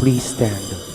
Please stand.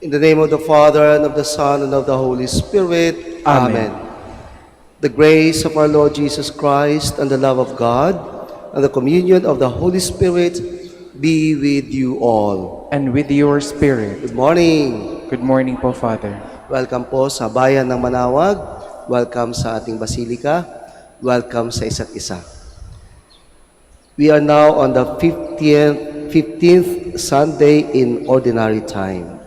In the name of the Father, and of the Son, and of the Holy Spirit. Amen. The grace of our Lord Jesus Christ, and the love of God, and the communion of the Holy Spirit be with you all. And with your spirit. Good morning. Good morning po, Father. Welcome po sa bayan ng Manaoag. Welcome sa ating basilika. Welcome sa isa't isa. We are now on the 15th Sunday in Ordinary Time.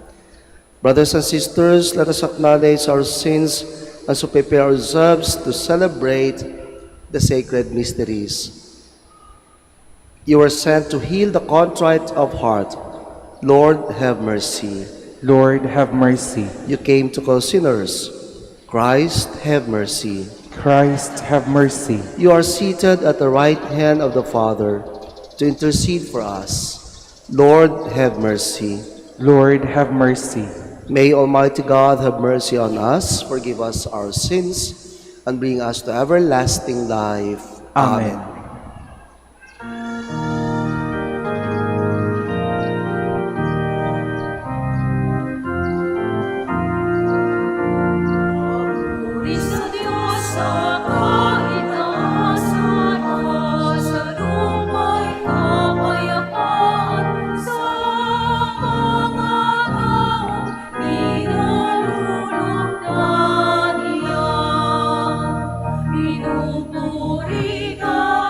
Brothers and sisters, let us acknowledge our sins and so prepare ourselves to celebrate the sacred mysteries. You are sent to heal the contrite of heart. Lord, have mercy. Lord, have mercy. You came to call sinners. Christ, have mercy. Christ, have mercy. You are seated at the right hand of the Father to intercede for us. Lord, have mercy. Lord, have mercy. May Almighty God have mercy on us, forgive us our sins, and bring us to everlasting life. Amen. Pinupuri ka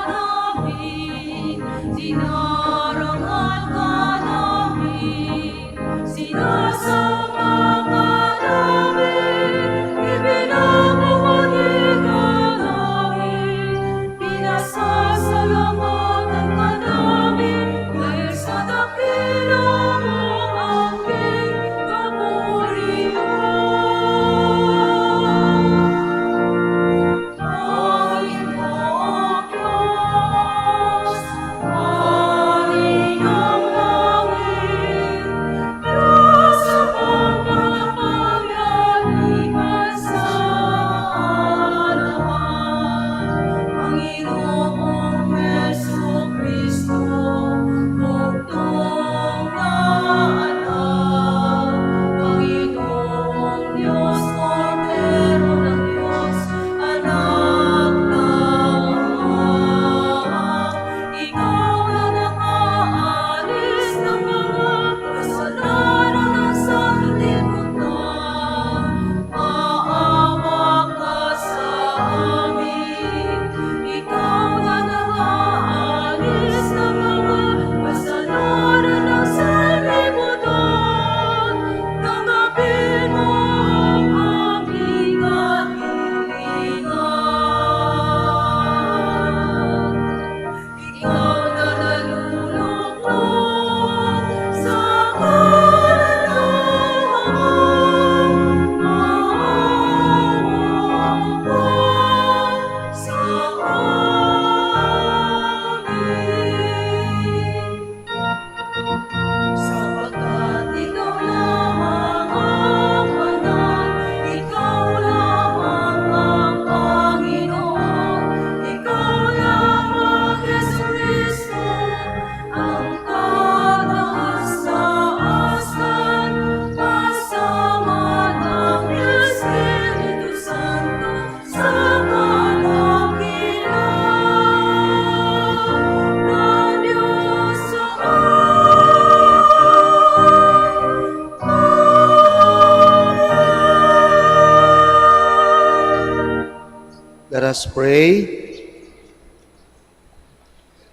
us pray.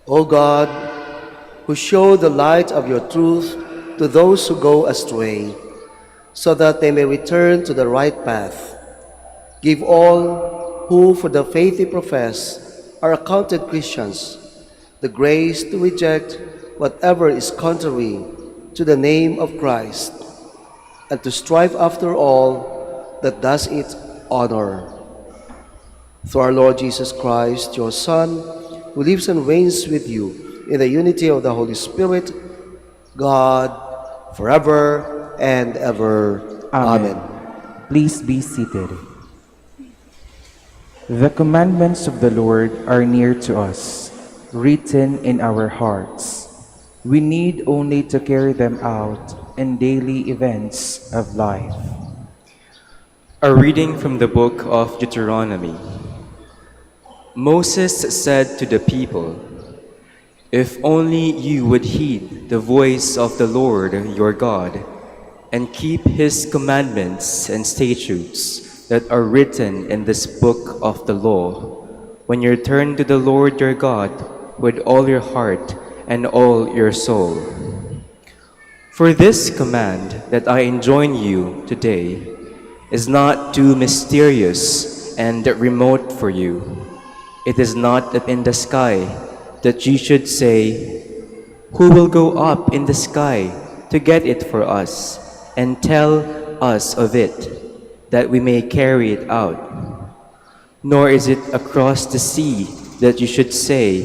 O God, who show the light of your truth to those who go astray, so that they may return to the right path, give all who for the faith they profess are accounted Christians the grace to reject whatever is contrary to the name of Christ, and to strive after all that does it honor. Through our Lord Jesus Christ, your Son, who lives and reigns with you in the unity of the Holy Spirit, God, forever and ever. Amen. Please be seated. The commandments of the Lord are near to us, written in our hearts. We need only to carry them out in daily events of life. A reading from the book of Deuteronomy. Moses said to the people, "If only you would heed the voice of the Lord your God, and keep his commandments and statutes that are written in this book of the law, when you turn to the Lord your God with all your heart and all your soul. For this command that I enjoin you today is not too mysterious and remote for you. It is not up in the sky that you should say, 'Who will go up in the sky to get it for us and tell us of it, that we may carry it out?' Nor is it across the sea that you should say,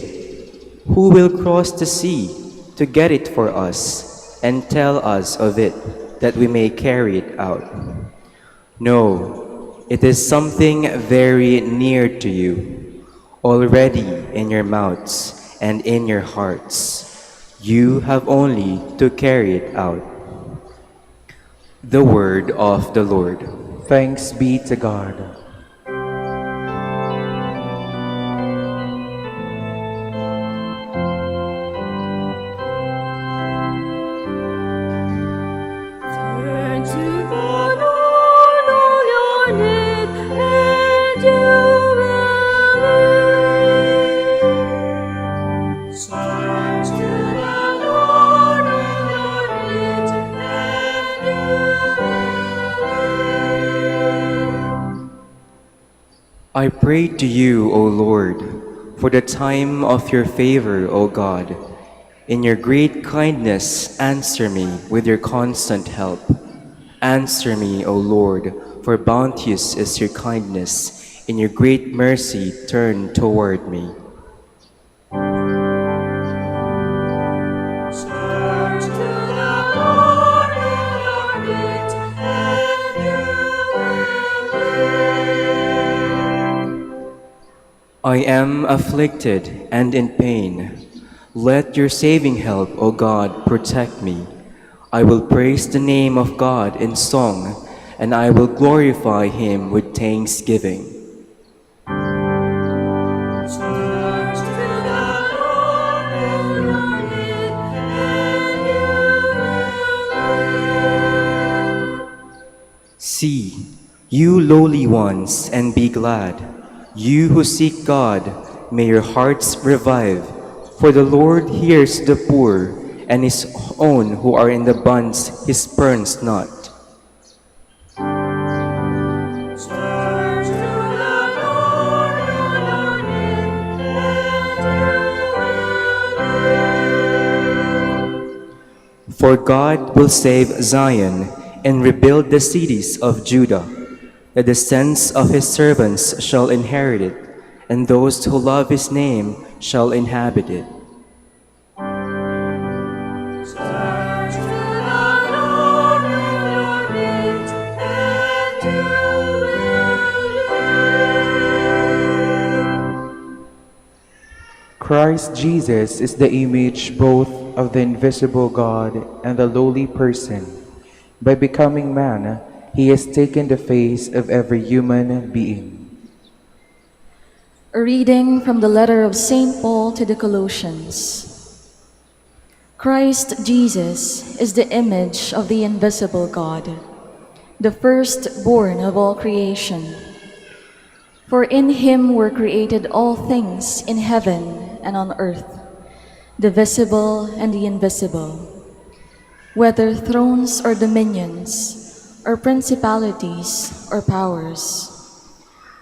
'Who will cross the sea to get it for us and tell us of it, that we may carry it out?' No, it is something very near to you, already in your mouths and in your hearts. You have only to carry it out." The word of the Lord. Thanks be to God. Turn to the Lord all your need, and you will live. Turn to the Lord all your need, and you will live. I pray to you, O Lord, for the time of your favor, O God. In your great kindness, answer me with your constant help. Answer me, O Lord, for bounteous is your kindness. In your great mercy, turn toward me. Turn to the Lord all your need, and you will live. I am afflicted and in pain. Let your saving help, O God, protect me. I will praise the name of God in song, and I will glorify him with thanksgiving. Turn to the Lord all your need, and you will live. See, you lowly ones, and be glad. You who seek God, may your hearts revive. For the Lord hears the poor, and his own who are in the bonds he spurns not. Turn to the Lord all your need, and you will live. For God will save Zion and rebuild the cities of Judah. The descendants of his servants shall inherit it, and those who love his name shall inhabit it. Turn to the Lord all your need, and you will live. Christ Jesus is the image both of the invisible God and the lowly person. By becoming man, he has taken the face of every human being. A reading from the letter of St. Paul to the Colossians. Christ Jesus is the image of the invisible God, the firstborn of all creation. For in him were created all things in heaven and on earth, the visible and the invisible, whether thrones or dominions, or principalities or powers.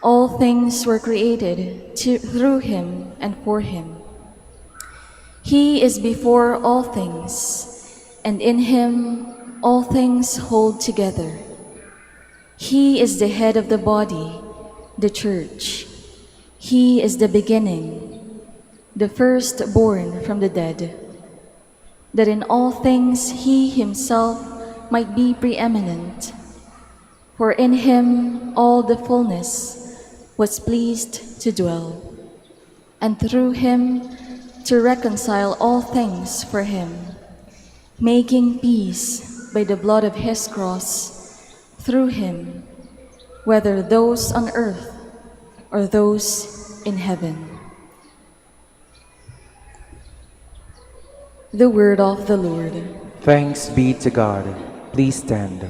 All things were created through him and for him. He is before all things, and in him all things hold together. He is the head of the body, the church. He is the beginning, the firstborn from the dead, that in all things he himself might be preeminent. For in him all the fullness was pleased to dwell, and through him to reconcile all things for him, making peace by the blood of his cross, through him, whether those on earth or those in heaven. The word of the Lord. Thanks be to God. Please stand.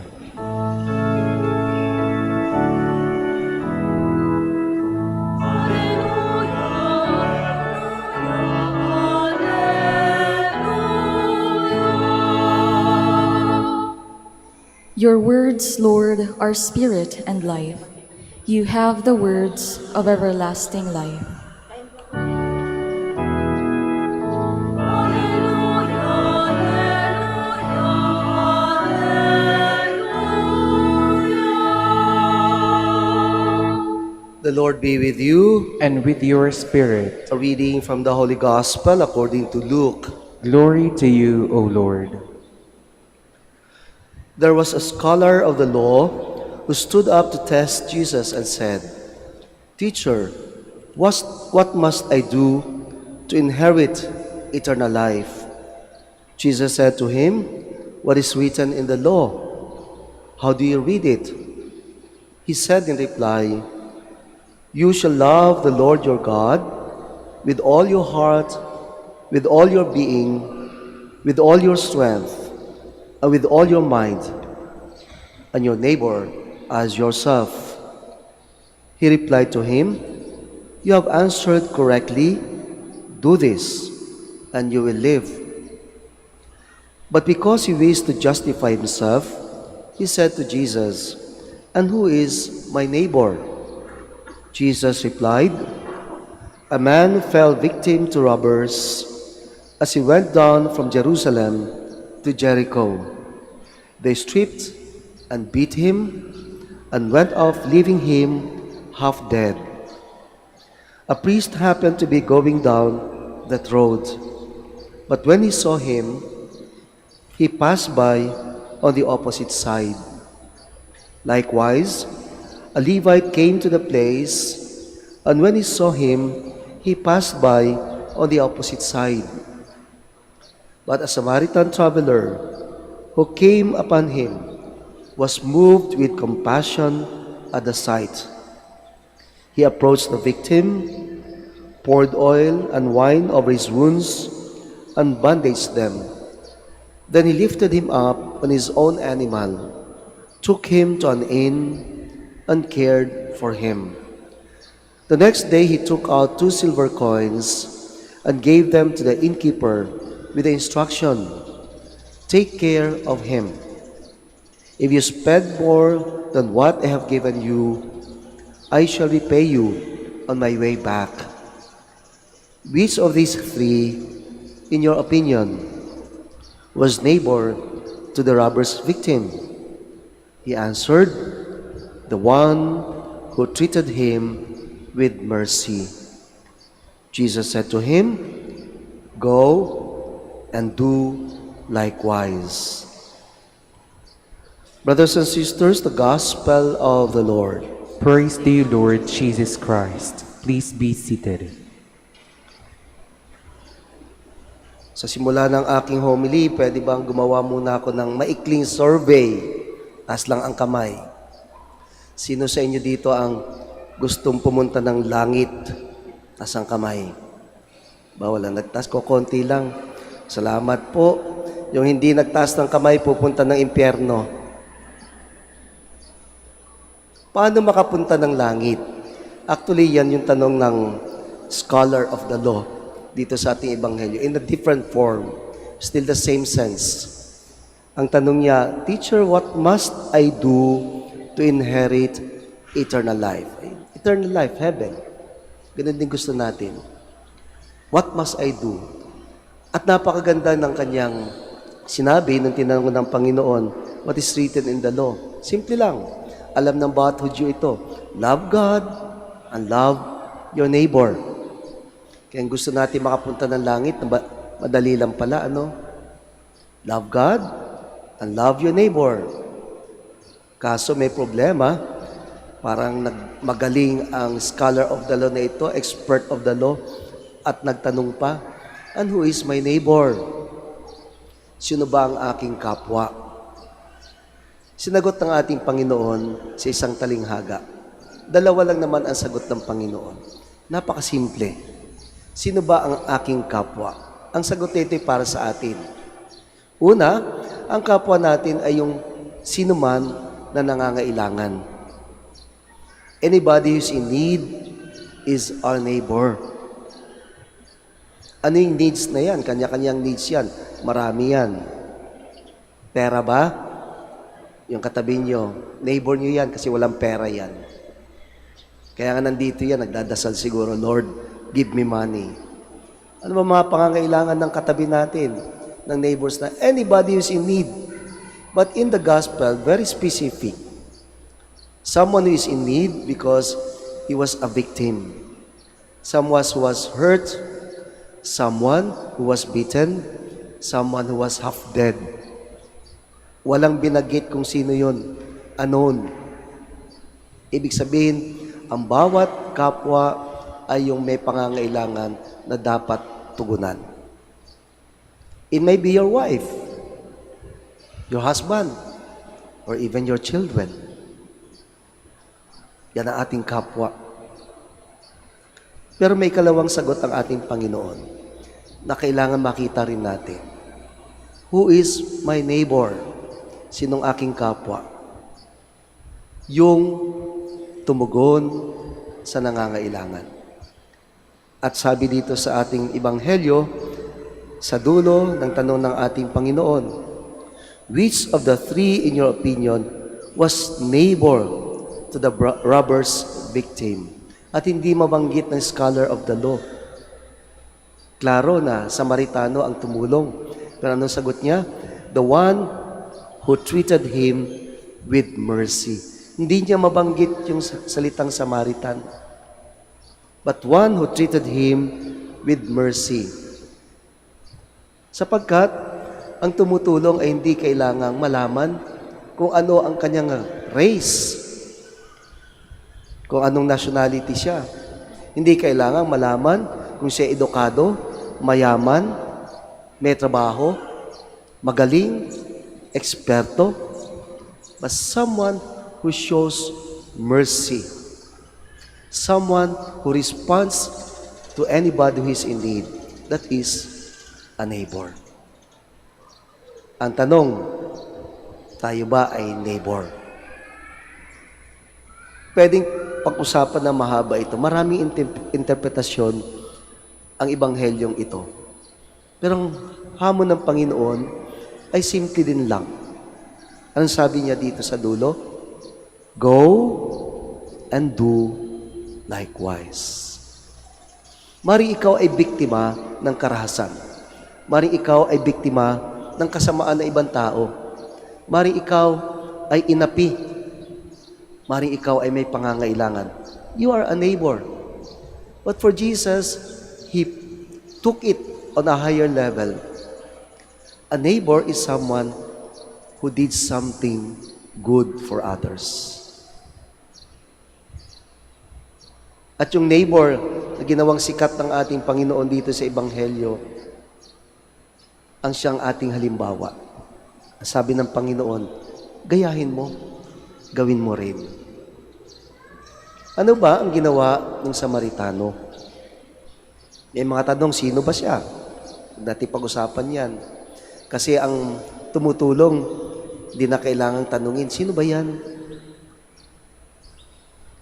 Your words, Lord, are spirit and life. You have the words of everlasting life. The Lord be with you. And with your spirit. A reading from the Holy Gospel according to Luke. Glory to you, O Lord. There was a scholar of the law who stood up to test Jesus and said, "Teacher, what must I do to inherit eternal life?" Jesus said to him, "What is written in the law? How do you read it?" He said in reply, "You shall love the Lord your God with all your heart, with all your being, with all your strength, and with all your mind, and your neighbor as yourself." He replied to him, "You have answered correctly. Do this, and you will live." But because he wished to justify himself, he said to Jesus, "And who is my neighbor?" Jesus replied, "A man fell victim to robbers as he went down from Jerusalem to Jericho. They stripped and beat him and went off, leaving him half dead. A priest happened to be going down that road, but when he saw him, he passed by on the opposite side. Likewise, a Levite came to the place, and when he saw him, he passed by on the opposite side. But a Samaritan traveler who came upon him was moved with compassion at the sight. He approached the victim, poured oil and wine over his wounds, and bandaged them. Then he lifted him up on his own animal, took him to an inn, and cared for him. The next day he took out 2 silver coins and gave them to the innkeeper with the instruction, "Take care of him. If you spend more than what I have given you, I shall repay you on my way back." Which of these 3, in your opinion, was neighbor to the robber's victim? He answered, "The one who treated him with mercy." Jesus said to him, "Go and do likewise." Brothers and sisters, the Gospel of the Lord. Praise to you, Lord Jesus Christ. Please be seated. Sa simula ng aking homily, pwede bang gumawa muna ako ng maikling survey? Taas lang ang kamay. Sino sa inyo dito ang gustong pumunta ng langit? Taas ang kamay. Bawal ang nagtaas ko, konti lang. Salamat po. Yung hindi nagtaas ng kamay, pupunta ng impyerno. Paano makapunta ng langit? Actually, yan yung tanong ng scholar of the law dito sa ating ebanghelyo in a different form, still the same sense. Ang tanong niya, Teacher, what must I do to inherit eternal life? Eternal life, heaven. Ganun din gusto natin. What must I do? At napakaganda ng kanyang sinabi nung tinanong ng Panginoon, what is written in the law? Simple lang. Alam ng bawat Hudyo ito. Love God and love your neighbor. Kaya gusto natin makapunta ng langit, madali lang pala, ano? Love God and love your neighbor. Kaso may problema, parang magaling ang scholar of the law na ito, expert of the law, at nagtanong pa, and who is my neighbor? Sino ba ang aking kapwa? Sinagot ng ating Panginoon sa isang talinghaga. Dalawa lang naman ang sagot ng Panginoon. Napakasimple. Sino ba ang aking kapwa? Ang sagot nito ay para sa atin. Una, ang kapwa natin ay yung sino man na nangangailangan. Anybody who's in need is our neighbor. Ano yung needs na yan? Kanya-kanyang needs yan. Marami yan. Pera ba? Yung katabi nyo, neighbor nyo yan kasi walang pera yan. Kaya nga nandito yan, nagdadasal siguro, Lord, give me money. Ano ba mga pangangailangan ng katabi natin, ng neighbors na anybody who's in need? But in the gospel, very specific. Someone who is in need because he was a victim. Someone who was hurt, someone who was beaten, someone who was half dead. Walang binagit kung sino yun. Unknown. Ibig sabihin, ang bawat kapwa ay yung may pangangailangan na dapat tugunan. It may be your wife, your husband, or even your children. Yan ang ating kapwa. Pero may kalawang sagot ang ating Panginoon na kailangan makita rin natin. Who is my neighbor? Sinong aking kapwa? Yung tumugon sa nangangailangan. At sabi dito sa ating ebanghelyo, sa dulo ng tanong ng ating Panginoon, which of the three, in your opinion, was neighbor to the robber's victim? At hindi mabanggit ng scholar of the law. Klaro na Samaritano ang tumulong. Pero anong sagot niya? The one who treated him with mercy. Hindi niya mabanggit yung salitang Samaritan. But one who treated him with mercy. Sapagkat ang tumutulong ay hindi kailangang malaman kung ano ang kanyang race, kung anong nationality siya. Hindi kailangang malaman kung siya edukado, mayaman, may trabaho, magaling, eksperto, but someone who shows mercy. Someone who responds to anybody who is in need. That is a neighbor. Ang tanong, tayo ba ay neighbor? Pwedeng pag-usapan na mahaba ito. Maraming interpretasyon ang ebanghelyong ito. Pero ang hamon ng Panginoon ay simple din lang. Anong sabi niya dito sa dulo? Go and do likewise. Maring ikaw ay biktima ng karahasan. Maring ikaw ay biktima ng kasamaan ng ibang tao. Maring ikaw ay inapi. Maring ikaw ay may pangangailangan. You are a neighbor. But for Jesus, He took it on a higher level. A neighbor is someone who did something good for others. At yung neighbor na ginawang sikat ng ating Panginoon dito sa Ebanghelyo, ang siyang ating halimbawa. Sabi ng Panginoon, gayahin mo, gawin mo rin. Ano ba ang ginawa ng Samaritano? May mga tanong, sino ba siya? Dati pag-usapan yan. Kasi ang tumutulong, di na kailangang tanungin, sino ba yan?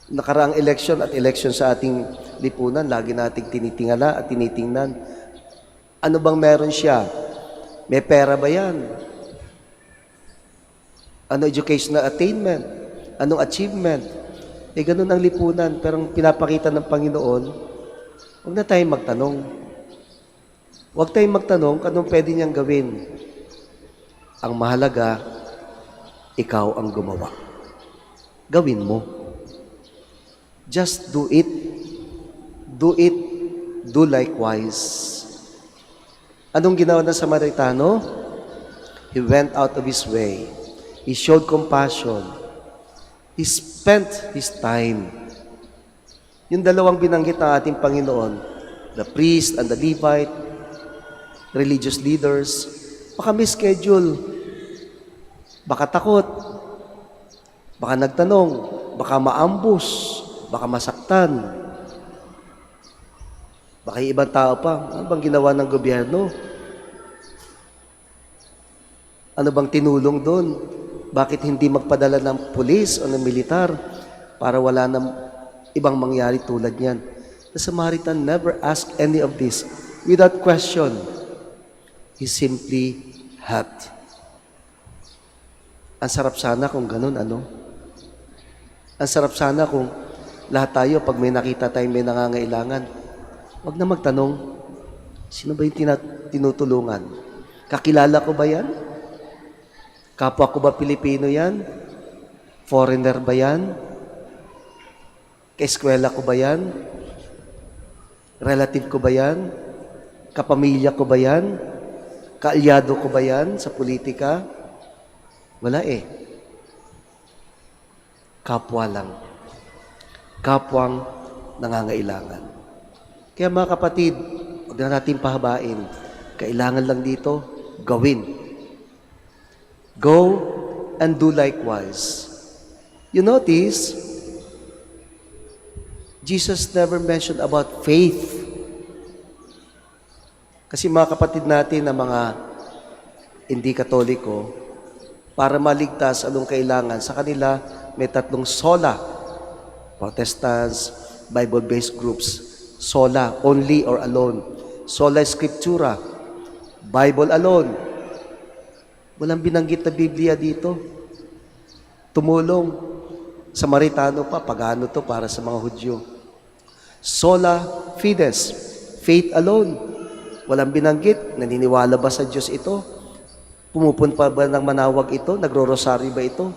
Nakaraang election at election sa ating lipunan, lagi nating tinitingala at tinitingnan. Ano bang meron siya? May pera ba yan? Ano educational attainment? Anong achievement? Ganun ang lipunan. Pero ang pinapakita ng Panginoon, huwag na tayong magtanong. Huwag tayong magtanong kung anong pwede niyang gawin. Ang mahalaga, ikaw ang gumawa. Gawin mo. Just do it. Do it. Do likewise. Anong ginawa ng Samaritano? He went out of his way. He showed compassion. He spent his time. Yung dalawang binanggit ng ating Panginoon, the priest and the Levite, religious leaders, baka may schedule, baka takot, baka nagtanong, baka maambus, baka masaktan, baka yung ibang tao pa, ano bang ginawa ng gobyerno? Ano bang tinulong doon? Bakit hindi magpadala ng pulis o ng militar para wala ng ibang mangyari tulad niyan? The Samaritan never asked any of this. Without question, he simply helped. Ang sarap sana kung ganun, ano? Ang sarap sana kung lahat tayo, pag may nakita tayo may nangangailangan, huwag na magtanong, sino ba yung tinutulungan? Kakilala ko ba yan? Kapwa ko ba Pilipino yan? Foreigner ba yan? Kaeskwela ko ba yan? Relative ko ba yan? Kapamilya ko ba yan? Kaalyado ko ba yan sa politika? Wala eh. Kapwa lang. Kapwang nangangailangan. Kaya mga kapatid, huwag na natin pahabain. Kailangan lang dito, gawin. Go and do likewise. You notice, Jesus never mentioned about faith. Kasi mga kapatid natin na mga hindi Katoliko, para maligtas anong kailangan, sa kanila may tatlong sola. Protestants, Bible-based groups, sola, only or alone. Sola Scriptura, Bible alone. Walang binanggit na Biblia dito. Tumulong. Samaritano pa, pagano to para sa mga Hudyo. Sola fides, faith alone. Walang binanggit, naniniwala ba sa Diyos ito? Pumupunta ba ng Manaoag ito? Nagro-rosaryo ba ito?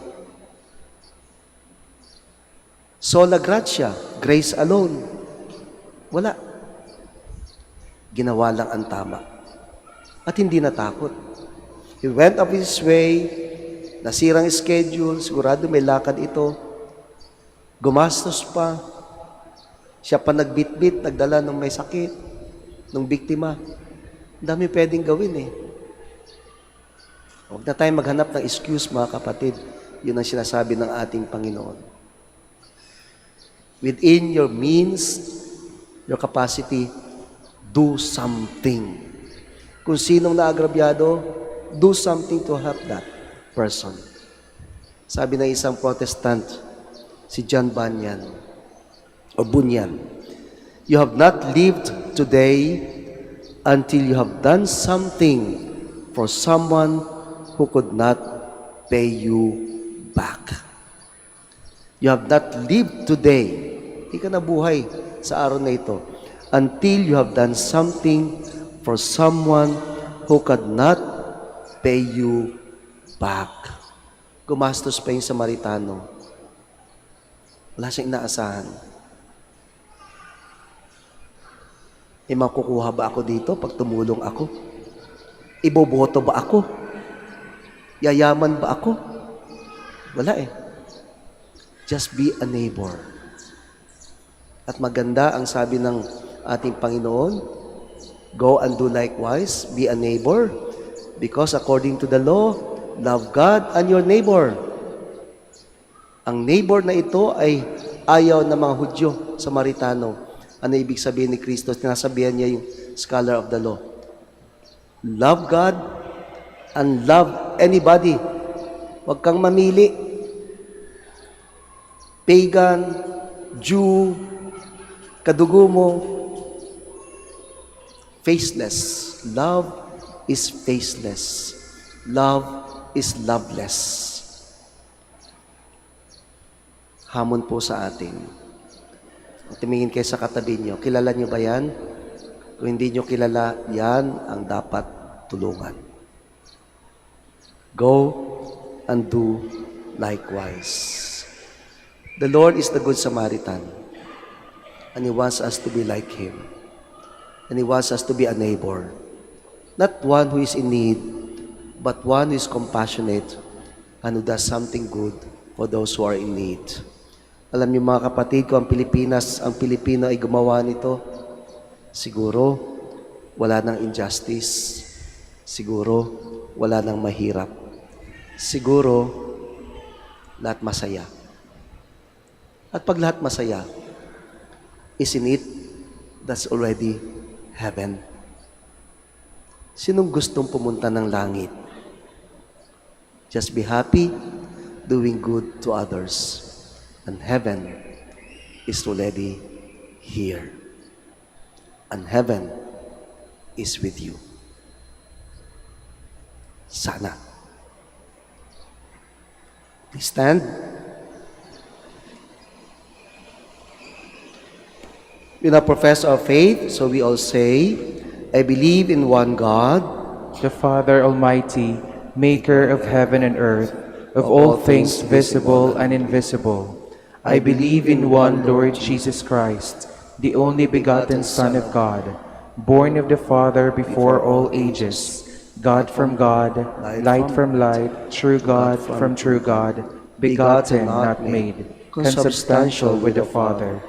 Sola gratia, grace alone. Wala. Ginawa lang ang tama. At hindi natakot. He went up his way, nasirang schedule, sigurado may lakad ito. Gumastos pa. Siya pa nagbitbit, nagdala ng may sakit, ng biktima. Ang dami pwedeng gawin eh. Huwag na tayo maghanap ng excuse, mga kapatid. Yun ang sinasabi ng ating Panginoon. Within your means, your capacity, do something. Kung sinong naagrabyado, do something to help that person. Sabi ng isang Protestant, si John Bunyan, o Bunyan, you have not lived today until you have done something for someone who could not pay you back. You have not lived today, hindi ka nabuhay sa araw na ito, until you have done something for someone who could not pay you back. Gumastos pa yung Samaritano. Wala siyang inaasahan. Makukuha ba ako dito pag tumulong ako? Iboboto ba ako? Yayaman ba ako? Wala eh. Just be a neighbor. At maganda ang sabi ng ating Panginoon, go and do likewise, be a neighbor, because according to the law, love God and your neighbor. Ang neighbor na ito ay ayaw ng mga Hudyo, Samaritano. Ano ibig sabihin ni Kristo? Sinasabihan niya yung scholar of the law. Love God and love anybody. Huwag kang mamili. Pagan, Jew, kadugo mo, faceless. Love is faceless. Love is loveless. Hamon po sa atin. Tumingin kayo sa katabi nyo. Kilala nyo ba yan? Kung hindi nyo kilala, yan ang dapat tulungan. Go and do likewise. The Lord is the Good Samaritan, and He wants us to be like Him. And He wants us to be a neighbor. Not one who is in need, but one who is compassionate and who does something good for those who are in need. Alam niyo mga kapatid ko, ang Pilipino ay gumawa nito. Siguro, wala nang injustice. Siguro, wala nang mahirap. Siguro, lahat masaya. At pag lahat masaya, isn't it, that's already heaven. Sinong gustong pumunta ng langit? Just be happy, doing good to others. And heaven is already here. And heaven is with you. Sana. Please stand. We now profess our faith, so we all say, I believe in one God, the Father Almighty, maker of heaven and earth, of all things visible and invisible. I believe in one Lord Jesus Christ, the only begotten Son of God, born of the Father before all ages, God from God, light from light, true God from true God, begotten, not made, consubstantial with the Father.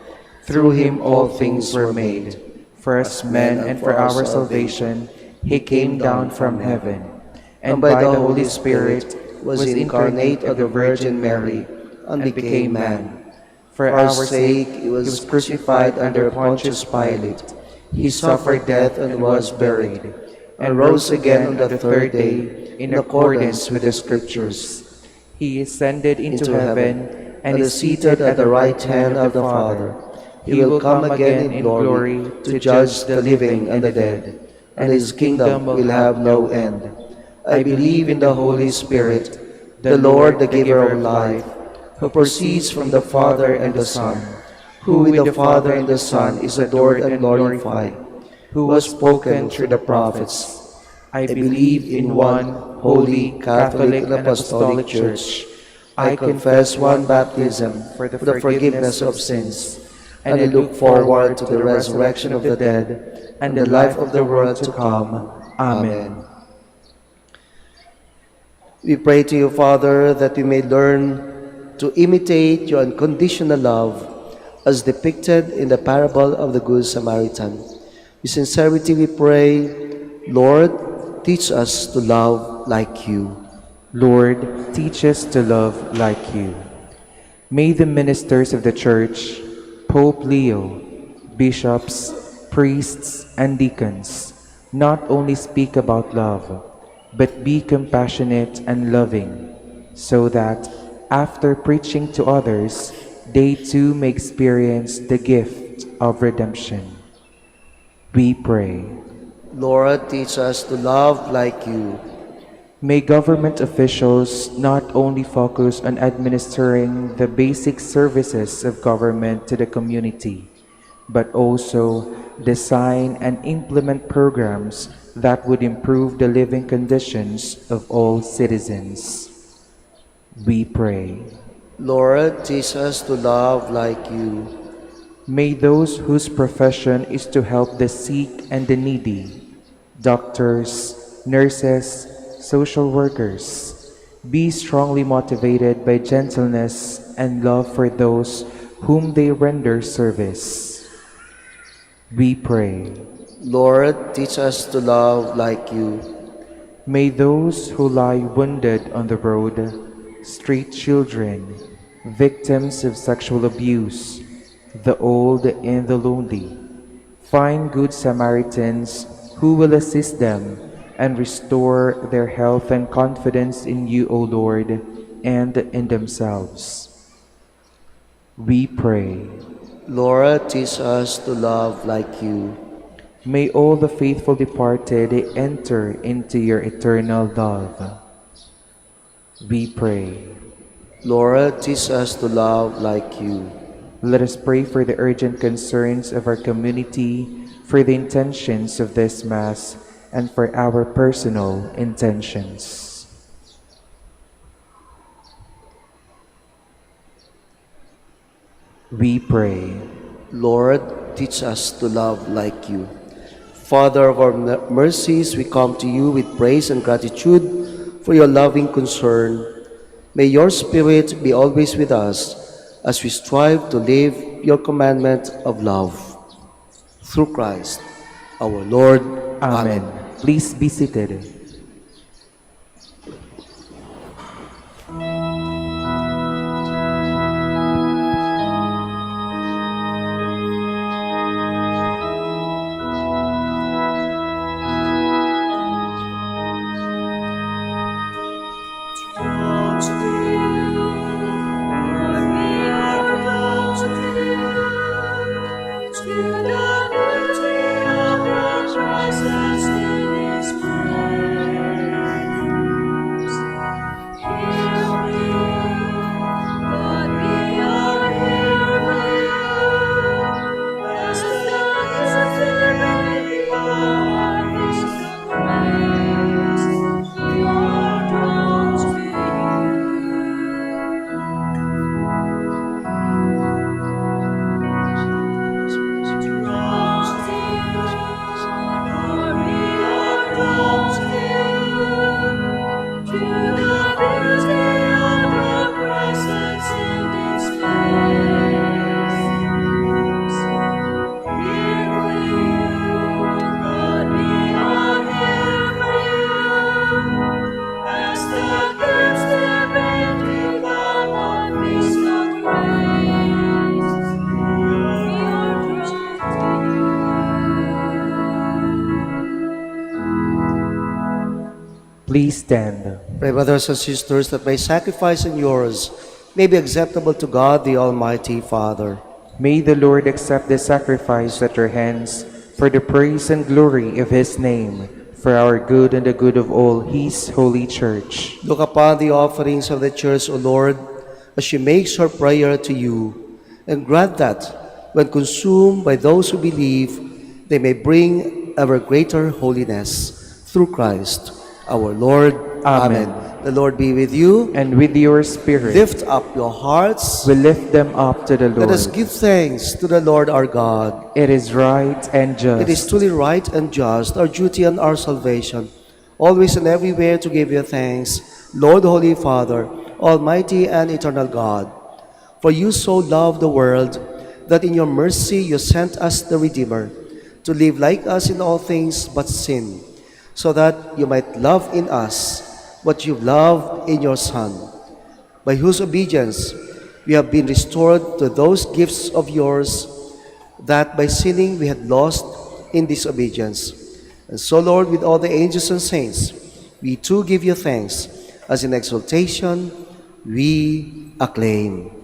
Through Him all things were made. For us men and for our salvation, He came down from heaven, and by the Holy Spirit was incarnate of the Virgin Mary, and became man. For our sake He was crucified under Pontius Pilate. He suffered death and was buried, and rose again on the third day in accordance with the Scriptures. He ascended into heaven and is seated at the right hand of the Father. He will come again in glory to judge the living and the dead, and His kingdom will have no end. I believe in the Holy Spirit, the Lord, the giver of life, who proceeds from the Father and the Son, who with the Father and the Son is adored and glorified, who was spoken through the prophets. I believe in one holy, Catholic, and Apostolic Church. I confess one baptism for the forgiveness of sins, and I look forward to the resurrection of the dead and the life of the world to come. Amen. We pray to you, Father, that we may learn to imitate your unconditional love as depicted in the parable of the Good Samaritan. With sincerity we pray, Lord, teach us to love like you. Lord, teach us to love like you. May the ministers of the Church, Pope Leo, bishops, priests, and deacons not only speak about love, but be compassionate and loving, so that after preaching to others, they too may experience the gift of redemption. We pray. Lord, teach us to love like you. May government officials not only focus on administering the basic services of government to the community, but also design and implement programs that would improve the living conditions of all citizens. We pray. Lord, teach us to love like you. May those whose profession is to help the sick and the needy, doctors, nurses, social workers, be strongly motivated by gentleness and love for those whom they render service. We pray. Lord, teach us to love like you. May those who lie wounded on the road, street children, victims of sexual abuse, the old and the lonely, find good Samaritans who will assist them and restore their health and confidence in you, O Lord, and in themselves. We pray. Lord, teach us to love like you. May all the faithful departed enter into your eternal love. We pray. Lord, teach us to love like you. Let us pray for the urgent concerns of our community, for the intentions of this Mass, and for our personal intentions. We pray. Lord, teach us to love like you. Father of our mercies, we come to you with praise and gratitude for your loving concern. May your Spirit be always with us as we strive to live your commandment of love. Through Christ, our Lord. Amen. Please be seated. Please stand. Pray, brothers and sisters, that my sacrifice and yours may be acceptable to God, the Almighty Father. May the Lord accept the sacrifice at your hands for the praise and glory of his name, for our good and the good of all his holy church. Look upon the offerings of the church, O Lord, as she makes her prayer to you, and grant that, when consumed by those who believe, they may bring ever greater holiness. Through Christ, our Lord. Amen. The Lord be with you. And with your spirit, Lift up your hearts. we lift them up to the Lord. Let us give thanks to the Lord our God. It is right and just. It is truly right and just, our duty and our salvation, always and everywhere to give you thanks, Lord, Holy Father, Almighty and eternal God. For you so loved the world that in your mercy you sent us the Redeemer, to live like us in all things but sin, so that you might love in us what you loved in your Son, by whose obedience we have been restored to those gifts of yours that by sinning we had lost in disobedience. And so, Lord, with all the angels and saints, we too give you thanks, as in exaltation we acclaim.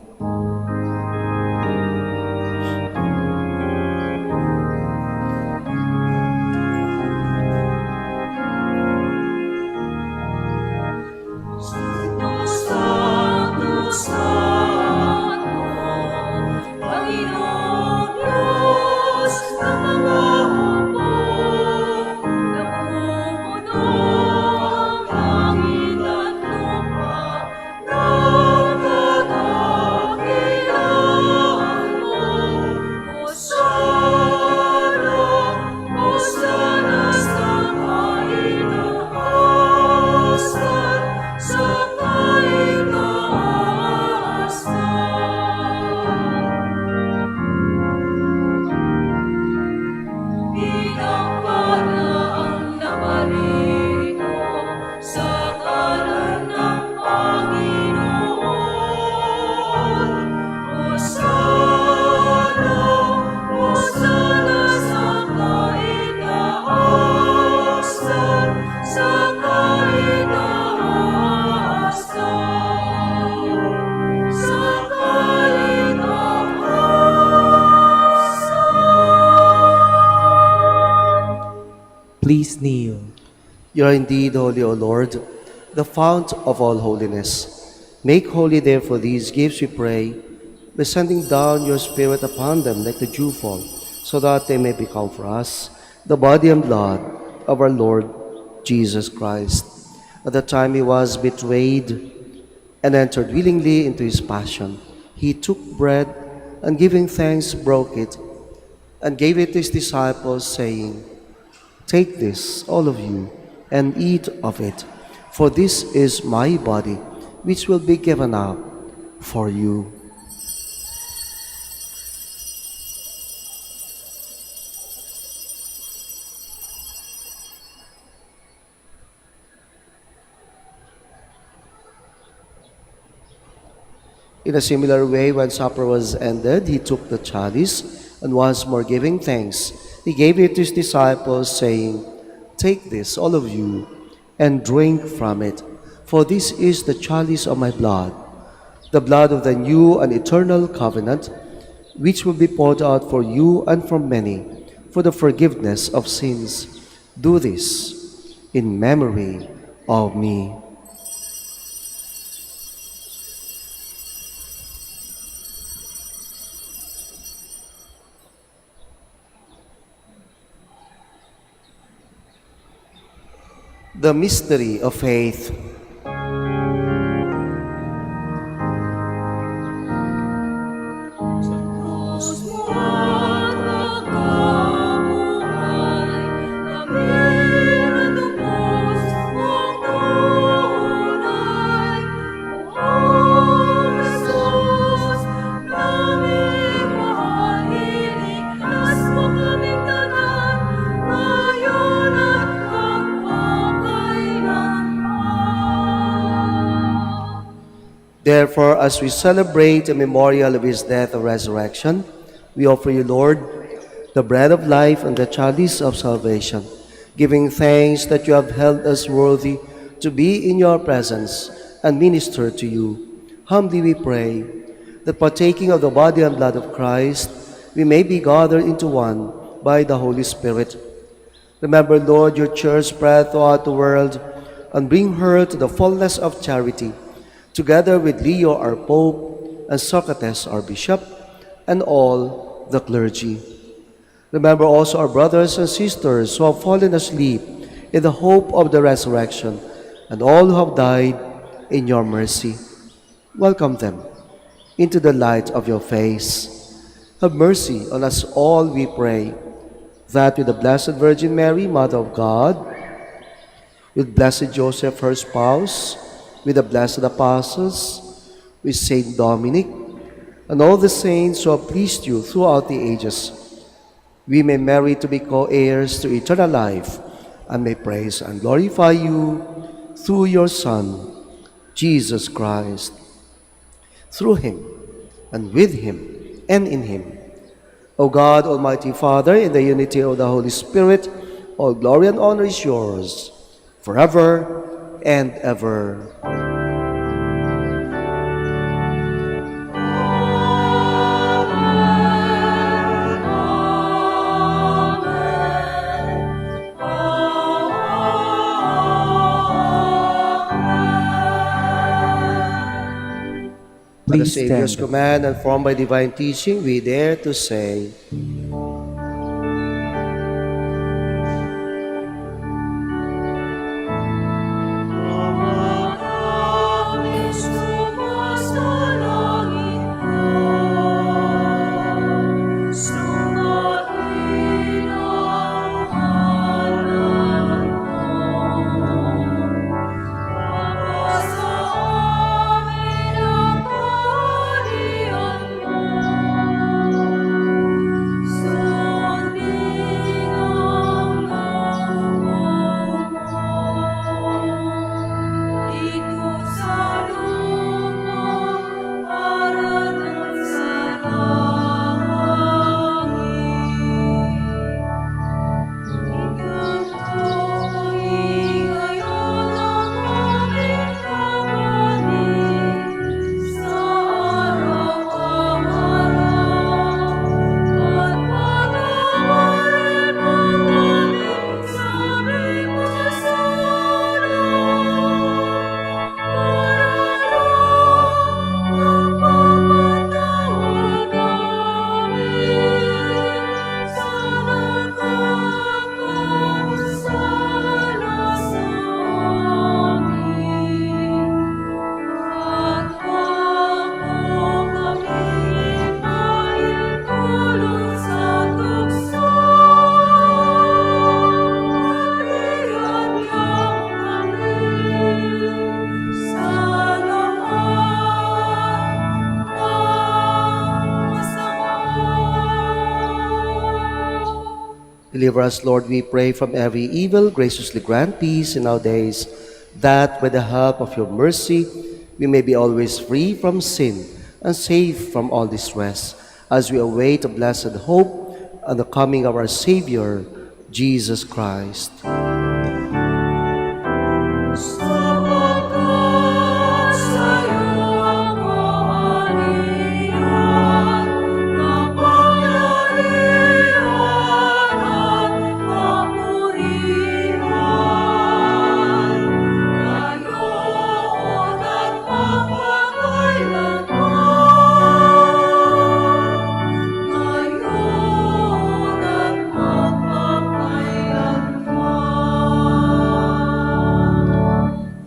Please kneel. You are indeed holy, O Lord, the fount of all holiness. Make holy, therefore, these gifts, we pray, by sending down your Spirit upon them like the dewfall, so that they may become for us the body and blood of our Lord Jesus Christ. At the time he was betrayed and entered willingly into his passion, he took bread and giving thanks broke it and gave it to his disciples, saying, "Take this, all of you, and eat of it, for this is my body, which will be given up for you." In a similar way, when supper was ended, he took the chalice, and once more giving thanks, he gave it to his disciples, saying, "Take this, all of you, and drink from it, for this is the chalice of my blood, the blood of the new and eternal covenant, which will be poured out for you and for many, for the forgiveness of sins. Do this in memory of me." The mystery of faith. Therefore, as we celebrate the memorial of his death and resurrection, we offer you, Lord, the bread of life and the chalice of salvation, giving thanks that you have held us worthy to be in your presence and minister to you. Humbly we pray that partaking of the body and blood of Christ, we may be gathered into one by the Holy Spirit. Remember, Lord, your church spread throughout the world, and bring her to the fullness of charity, together with Leo our Pope, and Socrates our Bishop, and all the clergy. Remember also our brothers and sisters who have fallen asleep in the hope of the resurrection, and all who have died in your mercy. Welcome them into the light of your face. Have mercy on us all, we pray, that with the Blessed Virgin Mary, Mother of God, with Blessed Joseph, her spouse, with the blessed apostles, with Saint Dominic, and all the saints who have pleased you throughout the ages, we may merit to be co-heirs to eternal life, and may praise and glorify you through your Son, Jesus Christ. Through him, and with him, and in him, O God, Almighty Father, in the unity of the Holy Spirit, all glory and honor is yours, forever and ever. By the Please Savior's stand. command and formed by divine teaching, we dare to say, Deliver us, Lord, we pray, from every evil. Graciously grant peace in our days, that by the help of your mercy we may be always free from sin and safe from all distress, as we await a blessed hope and the coming of our Savior, Jesus Christ. Sapagkat sa'yo ang kaharian, kapangyarihan at kapurihan, ngayon at magpakailanman. Ngayon at magpakailanman.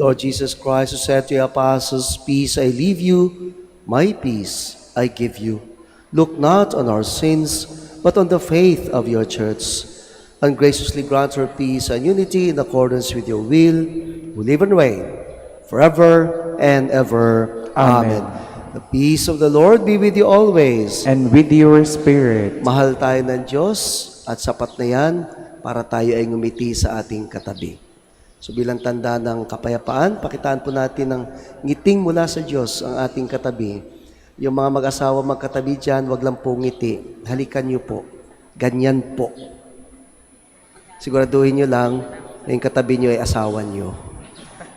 Lord Jesus Christ, who said to your apostles, "Peace I leave you, my peace I give you." Look not on our sins, but on the faith of your church, and graciously grant her peace and unity in accordance with your will, who live and reign forever and ever. Amen. The peace of the Lord be with you always. And with your spirit. Mahal tayo ng Diyos at sapat na yan para tayo ay ngumiti sa ating katabi. So bilang tanda ng kapayapaan, pakitaan po natin ng ngiting mula sa Diyos ang ating katabi. Yung mga mag-asawa magkatabi dyan, wag lang po ngiti. Halikan niyo po. Ganyan po. Siguraduhin niyo lang na yung katabi niyo ay asawa niyo.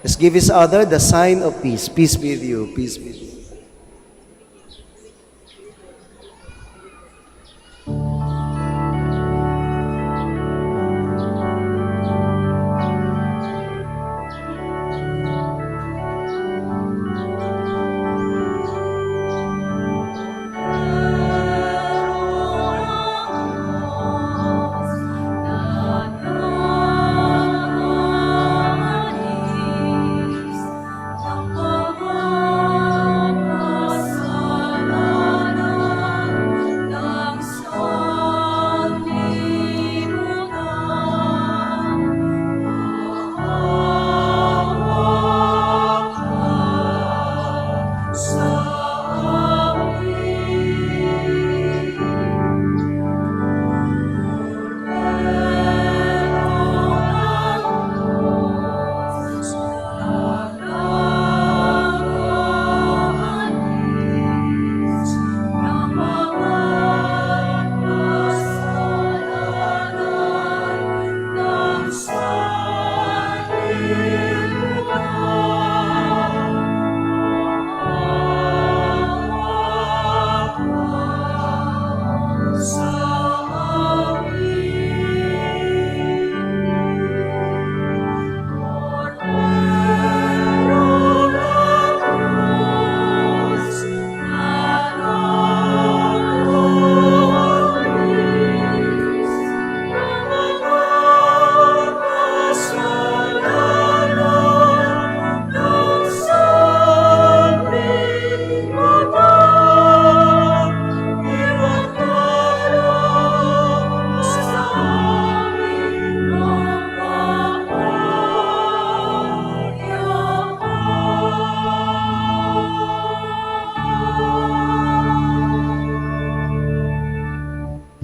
Let's give each other the sign of peace. Peace be with you. Peace be with you.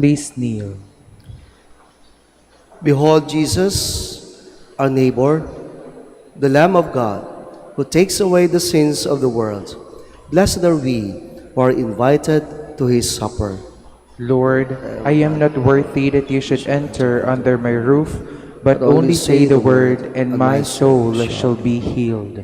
Please kneel. Behold Jesus, our neighbor, the Lamb of God, who takes away the sins of the world. Blessed are we who are invited to his supper. Lord, I am not worthy that you should enter under my roof, but only say the word, and my soul shall be healed.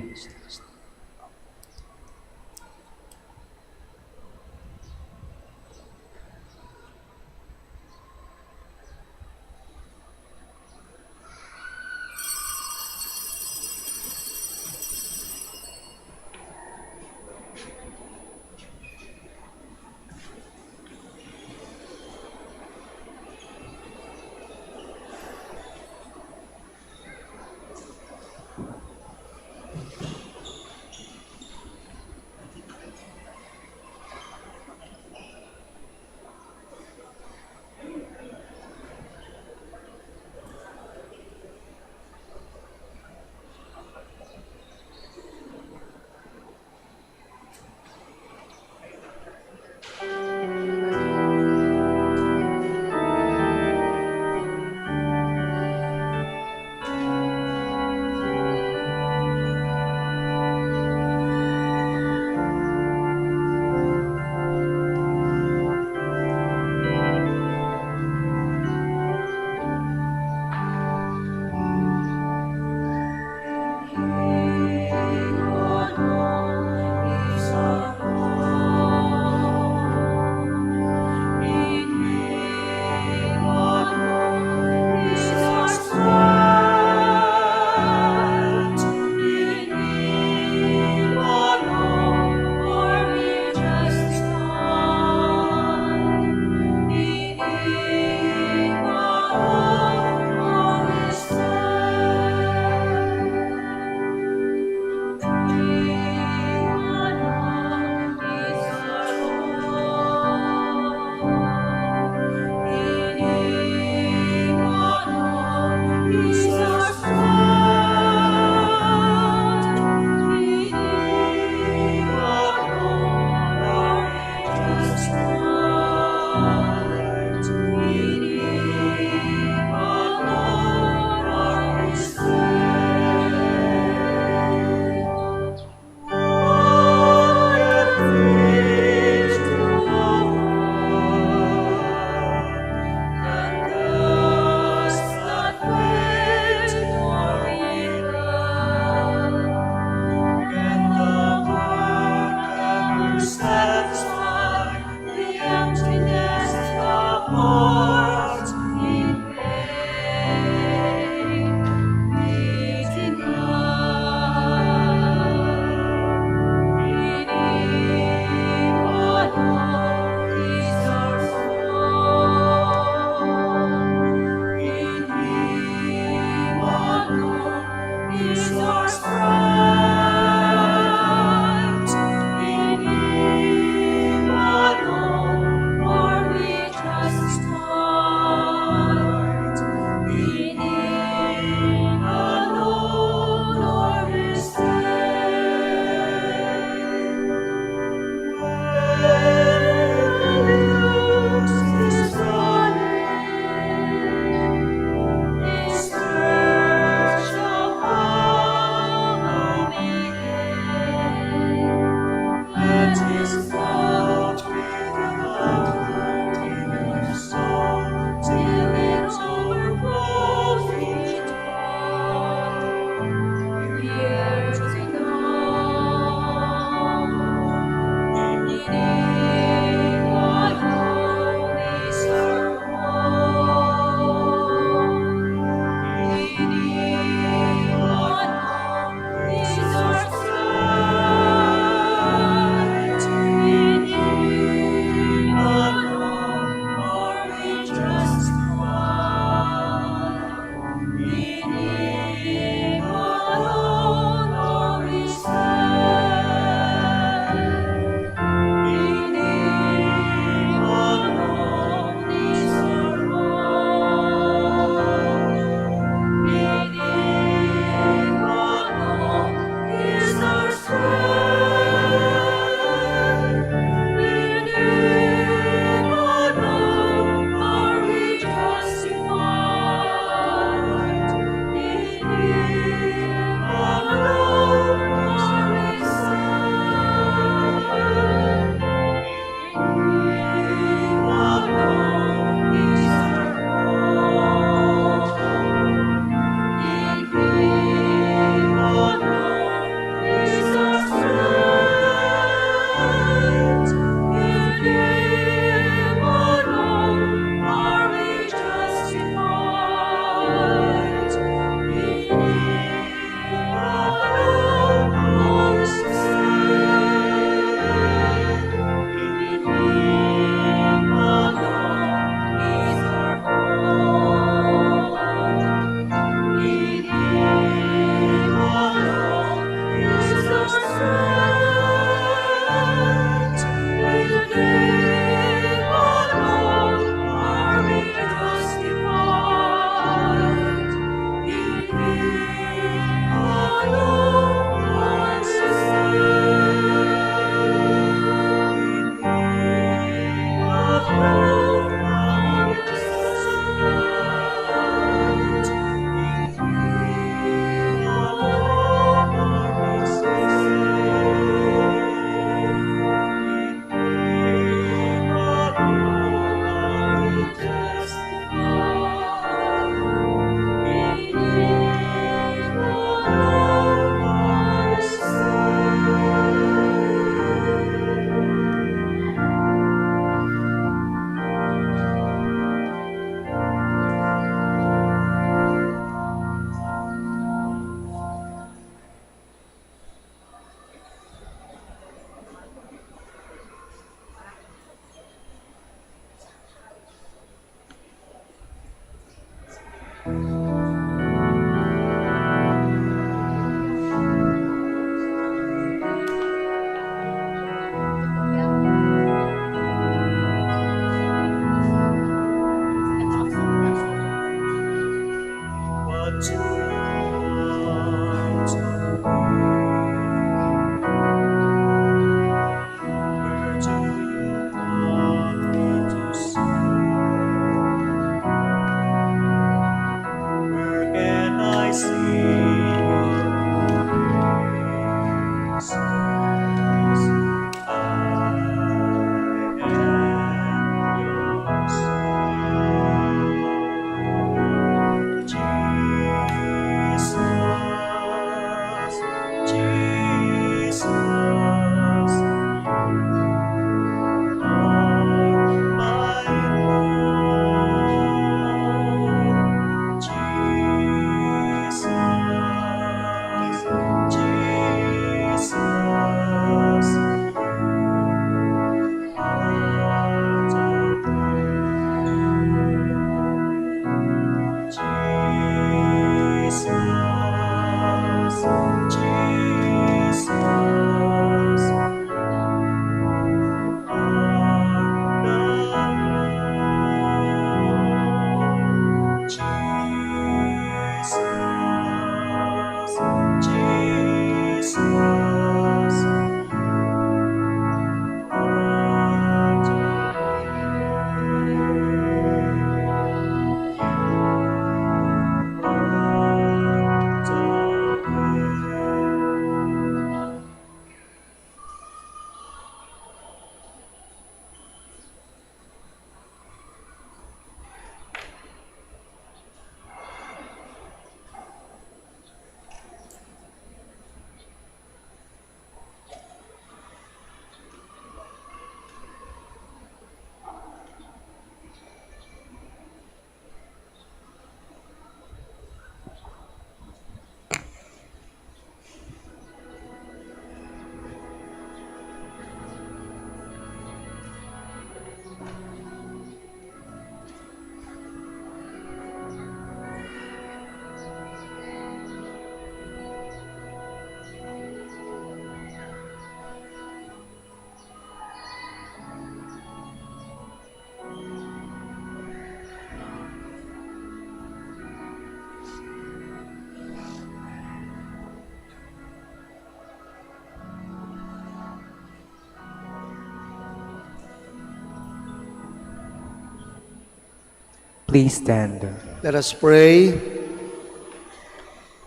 Please stand. Let us pray.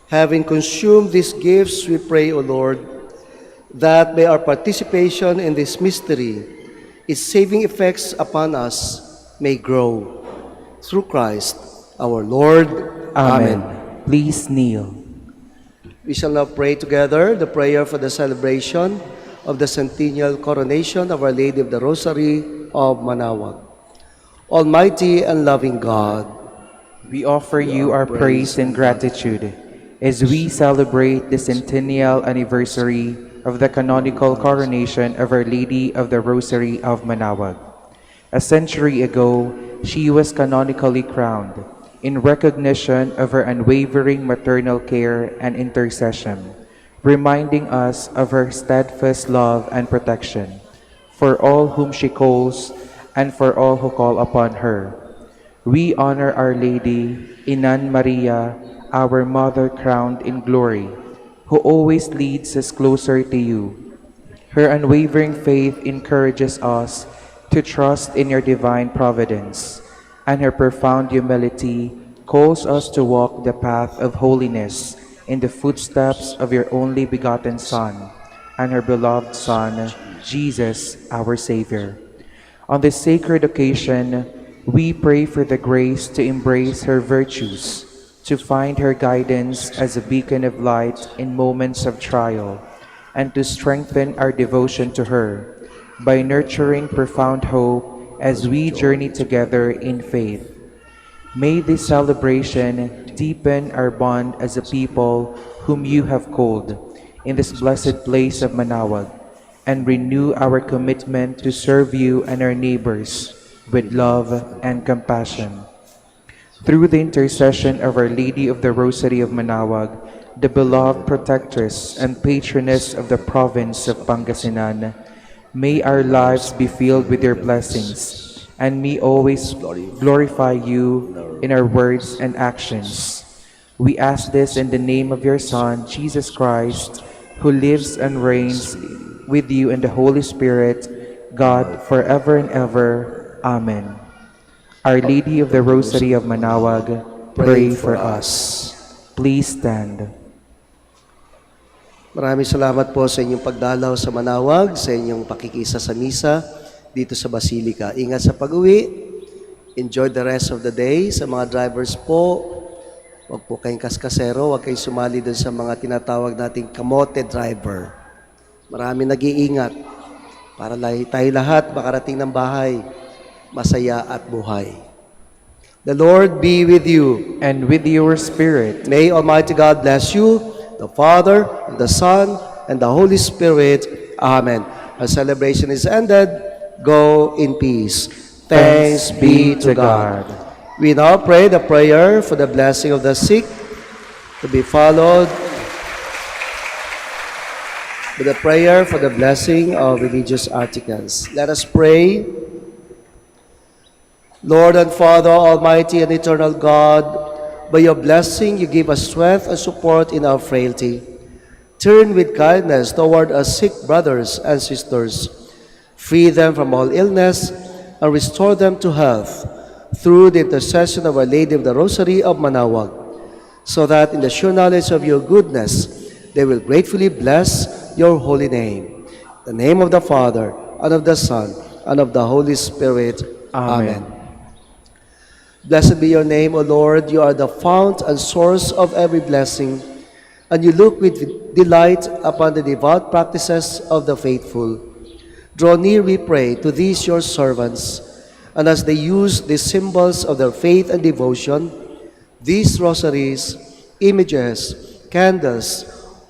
Having consumed these gifts, we pray, O Lord, that by our participation in this mystery, its saving effects upon us may grow. Through Christ, our Lord. Amen. Please kneel. We shall now pray together the prayer for the celebration of the centennial coronation of Our Lady of the Rosary of Manaoag. Almighty and loving God, We offer you our praise and gratitude as we celebrate the centennial anniversary of the canonical coronation of Our Lady of the Rosary of Manaoag. A century ago, she was canonically crowned in recognition of her unwavering maternal care and intercession, reminding us of her steadfast love and protection for all whom she calls and for all who call upon her. We honor Our Lady, Inan Maria, our Mother crowned in glory, who always leads us closer to you. Her unwavering faith encourages us to trust in your divine providence, and her profound humility calls us to walk the path of holiness in the footsteps of your only begotten Son and her beloved Son, Jesus, our Savior. On this sacred occasion, we pray for the grace to embrace her virtues, to find her guidance as a beacon of light in moments of trial, and to strengthen our devotion to her by nurturing profound hope as we journey together in faith. May this celebration deepen our bond as a people whom you have called in this blessed place of Manaoag, and renew our commitment to serve you and our neighbors with love and compassion. Through the intercession of Our Lady of the Rosary of Manaoag, the beloved protectress and patroness of the province of Pangasinan, may our lives be filled with your blessings, and may always glorify you in our words and actions. We ask this in the name of your Son, Jesus Christ, who lives and reigns with you in the Holy Spirit, God, forever and ever. Amen. Our Lady of the Rosary of Manaoag, pray for us. Please stand. maraming salamat po sa inyong pagdalaw sa Manaoag, sa inyong pakikisa sa misa dito sa Basilica. Ingat sa pag-uwi. Enjoy the rest of the day. Sa mga drivers po, huwag po kayong kaskasero, huwag kayong sumali dun sa mga tinatawag nating kamote driver. Maraming nag-iingat para tayo lahat makarating ng bahay, masaya at buhay. The Lord be with you. And with your spirit. May Almighty God bless you, the Father, and the Son, and the Holy Spirit. Amen. Our celebration is ended. Go in peace. Thanks be to God. We now pray the prayer for the blessing of the sick, to be followed with the prayer for the blessing of religious articles. Let us pray. Lord and Father, Almighty and eternal God, by your blessing you give us strength and support in our frailty. Turn with kindness toward our sick brothers and sisters. Free them from all illness and restore them to health through the intercession of Our Lady of the Rosary of Manaoag, so that in the sure knowledge of your goodness they will gratefully bless your holy name. In the name of the Father, and of the Son, and of the Holy Spirit. Amen. Blessed be your name, O Lord. You are the fount and source of every blessing, and you look with delight upon the devout practices of the faithful. Draw near, we pray, to these your servants, and as they use the symbols of their faith and devotion, these rosaries, images, candles,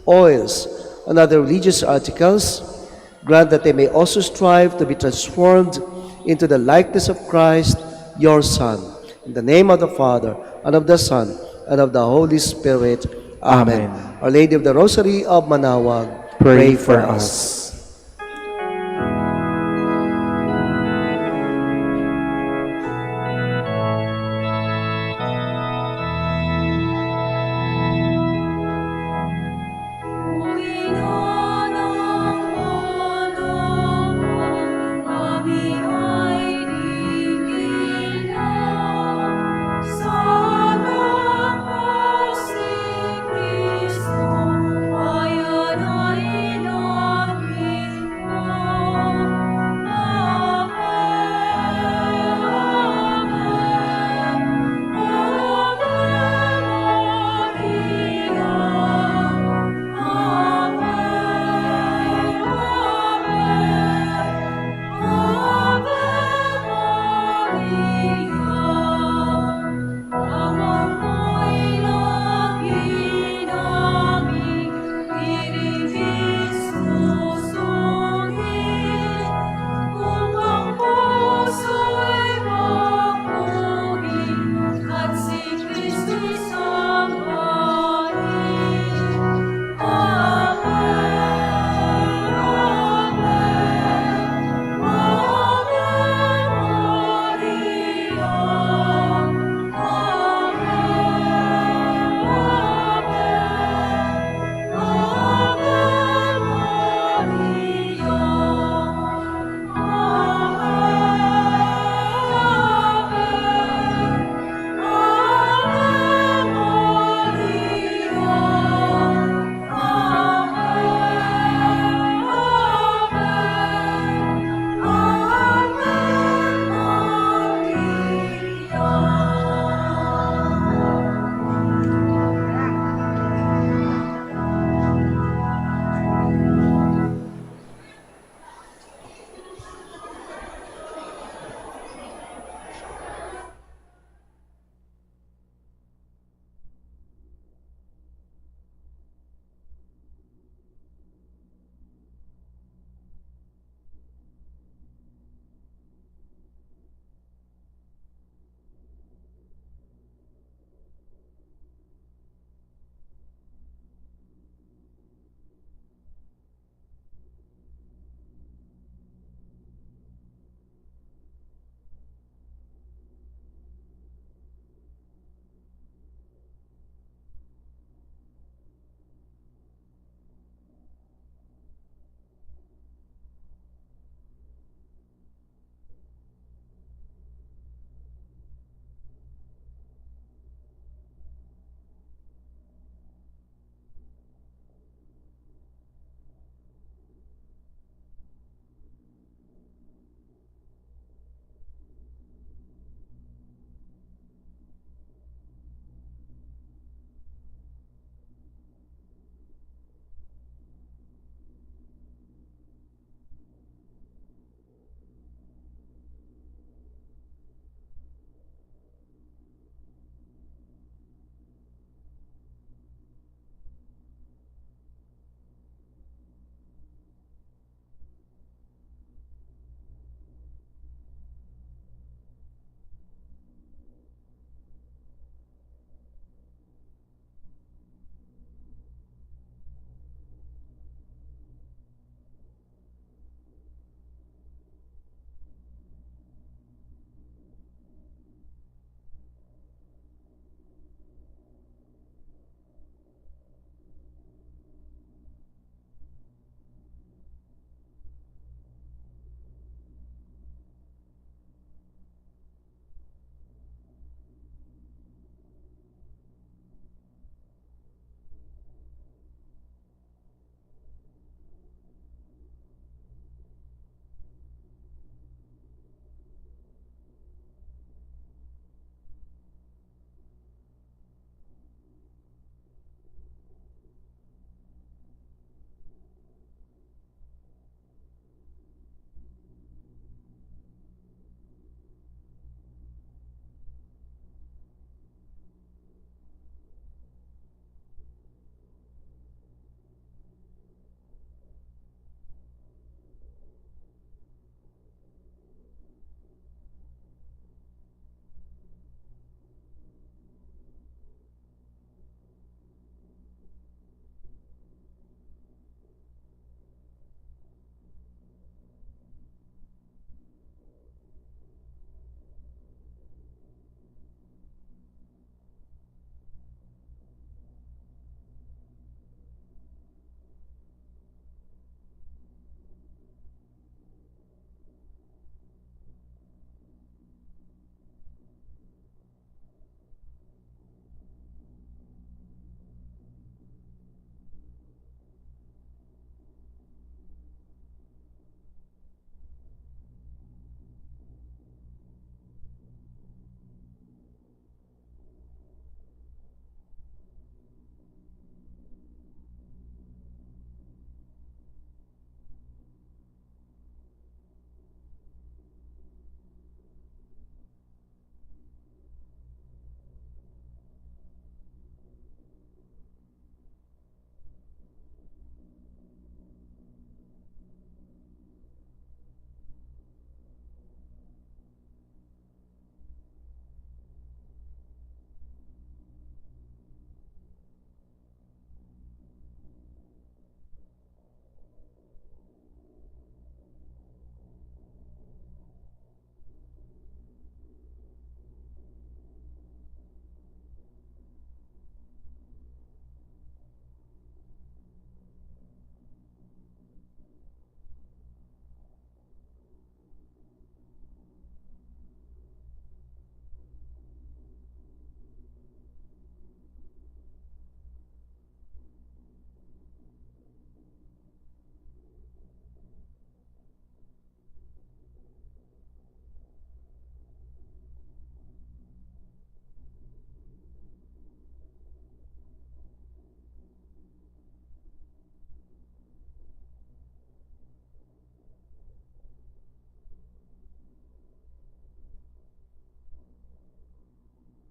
oils, and other religious articles, grant that they may also strive to be transformed into the likeness of Christ, your Son. In the name of the Father, and of the Son, and of the Holy Spirit. Amen. Amen. Our Lady of the Rosary of Manaoag, Pray for us.